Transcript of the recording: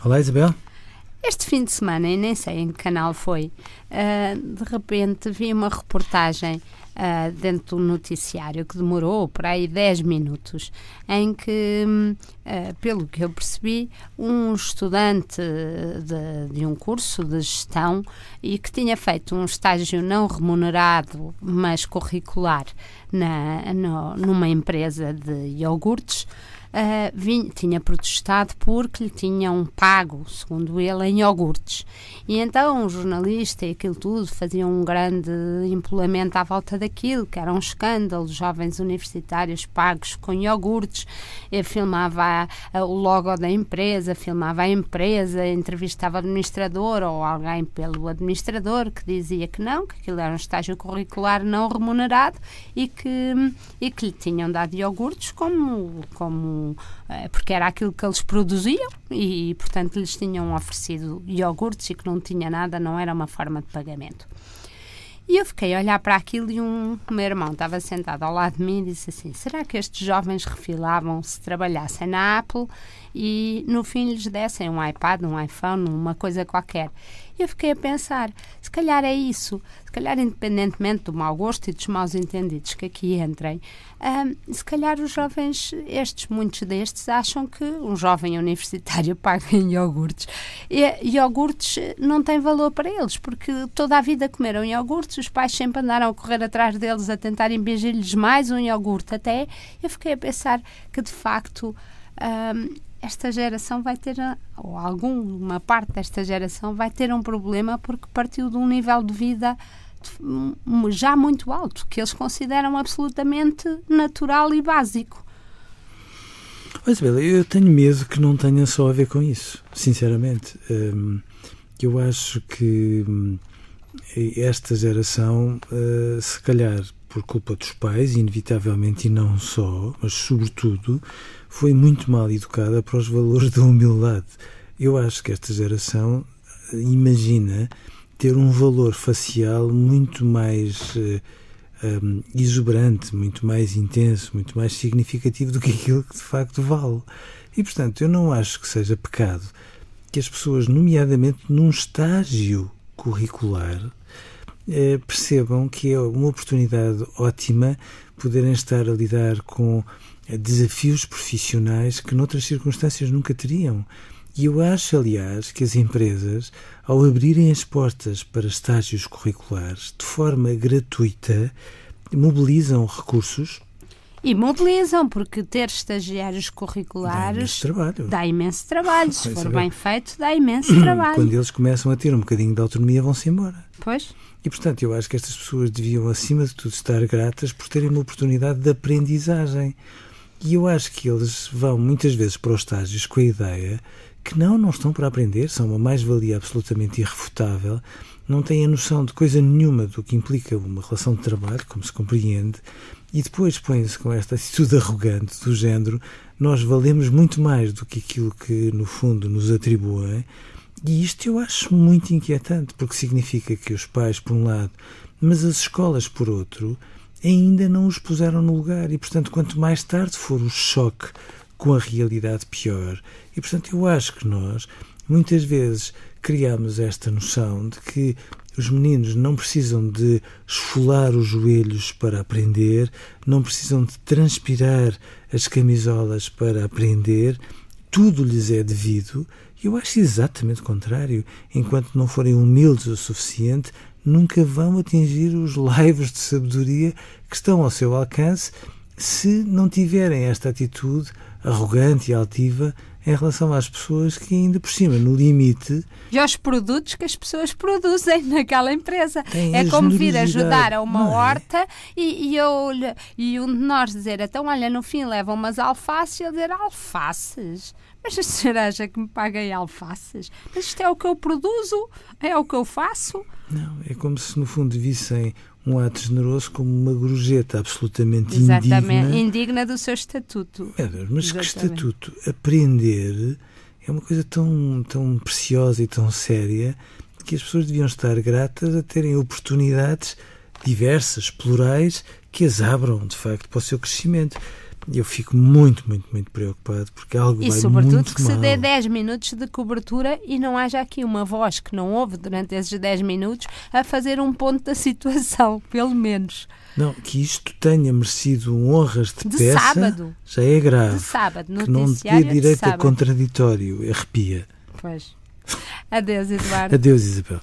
Olá, Isabel. Este fim de semana, e nem sei em que canal foi, de repente vi uma reportagem dentro do noticiário que demorou por aí 10 minutos, em que, pelo que eu percebi, um estudante de um curso de gestão e que tinha feito um estágio não remunerado, mas curricular, numa empresa de iogurtes, tinha protestado porque lhe tinham pago, segundo ele, em iogurtes. E então o jornalista e aquilo tudo faziam um grande empolamento à volta daquilo, que era um escândalo, jovens universitários pagos com iogurtes. Ele filmava o logo da empresa, filmava a empresa, entrevistava o administrador ou alguém pelo administrador que dizia que não, que aquilo era um estágio curricular não remunerado e que lhe tinham dado iogurtes porque era aquilo que eles produziam e, portanto, lhes tinham oferecido iogurtes e que não tinha nada, não era uma forma de pagamento. E eu fiquei a olhar para aquilo e o meu irmão estava sentado ao lado de mim e disse assim: será que estes jovens refilavam se trabalhassem na Apple e no fim lhes dessem um iPad, um iPhone, uma coisa qualquer? E eu fiquei a pensar, se calhar é isso, se calhar independentemente do mau gosto e dos maus entendidos que aqui entrem, se calhar os jovens, muitos destes, acham que um jovem universitário paga em iogurtes. E iogurtes não têm valor para eles, porque toda a vida comeram iogurtes, os pais sempre andaram a correr atrás deles a tentar impingir-lhes mais um iogurte até. Eu fiquei a pensar que, de facto, esta geração vai ter, ou alguma parte desta geração vai ter um problema porque partiu de um nível de vida já muito alto, que eles consideram absolutamente natural e básico. Isabel, eu tenho medo que não tenha só a ver com isso, sinceramente. Eu acho que esta geração, se calhar por culpa dos pais, inevitavelmente, e não só, mas sobretudo, foi muito mal educada para os valores da humildade. Eu acho que esta geração imagina ter um valor facial muito mais exuberante, muito mais intenso, muito mais significativo do que aquilo que de facto vale. E, portanto, eu não acho que seja pecado que as pessoas, nomeadamente num estágio curricular, percebam que é uma oportunidade ótima poderem estar a lidar com desafios profissionais que noutras circunstâncias nunca teriam. E eu acho, aliás, que as empresas, ao abrirem as portas para estágios curriculares de forma gratuita, mobilizam recursos. E mobilizam, porque ter estagiários curriculares dá imenso trabalho. Se for bem feito, dá imenso trabalho. Quando eles começam a ter um bocadinho de autonomia, vão-se embora. Pois. E, portanto, eu acho que estas pessoas deviam, acima de tudo, estar gratas por terem uma oportunidade de aprendizagem. E eu acho que eles vão, muitas vezes, para os estágios com a ideia que não estão para aprender, são uma mais-valia absolutamente irrefutável, não têm a noção de coisa nenhuma do que implica uma relação de trabalho, como se compreende, e depois põem-se com esta atitude arrogante do género: nós valemos muito mais do que aquilo que, no fundo, nos atribuem. E isto eu acho muito inquietante, porque significa que os pais, por um lado, mas as escolas, por outro, ainda não os puseram no lugar. E, portanto, quanto mais tarde for o choque com a realidade, pior. E, portanto, eu acho que nós, muitas vezes, criamos esta noção de que os meninos não precisam de esfolar os joelhos para aprender, não precisam de transpirar as camisolas para aprender, tudo lhes é devido. Eu acho exatamente o contrário. Enquanto não forem humildes o suficiente, nunca vão atingir os laivos de sabedoria que estão ao seu alcance se não tiverem esta atitude arrogante e altiva em relação às pessoas que, ainda por cima, no limite... E aos produtos que as pessoas produzem naquela empresa. É como vir ajudar a uma horta e um de nós dizer: então, olha, no fim leva umas alfaces, e ele dizer: alfaces? Mas a senhora acha que me paga em alfaces? Mas isto é o que eu produzo? É o que eu faço? Não, é como se, no fundo, vissem um ato generoso como uma gorjeta absolutamente indigna do seu estatuto. Mas que estatuto? Aprender é uma coisa tão preciosa e tão séria que as pessoas deviam estar gratas a terem oportunidades diversas, plurais, que as abram, de facto, para o seu crescimento. eu fico muito, muito, muito preocupado, porque algo vai muito mal. E sobretudo que se dê 10 minutos de cobertura e não haja aqui uma voz que não ouve durante esses 10 minutos a fazer um ponto da situação, pelo menos. Não, que isto tenha merecido honras de peça, sábado. Já é grave. De sábado, que não dê direito a contraditório, arrepia. Pois. Adeus, Eduardo. Adeus, Isabel.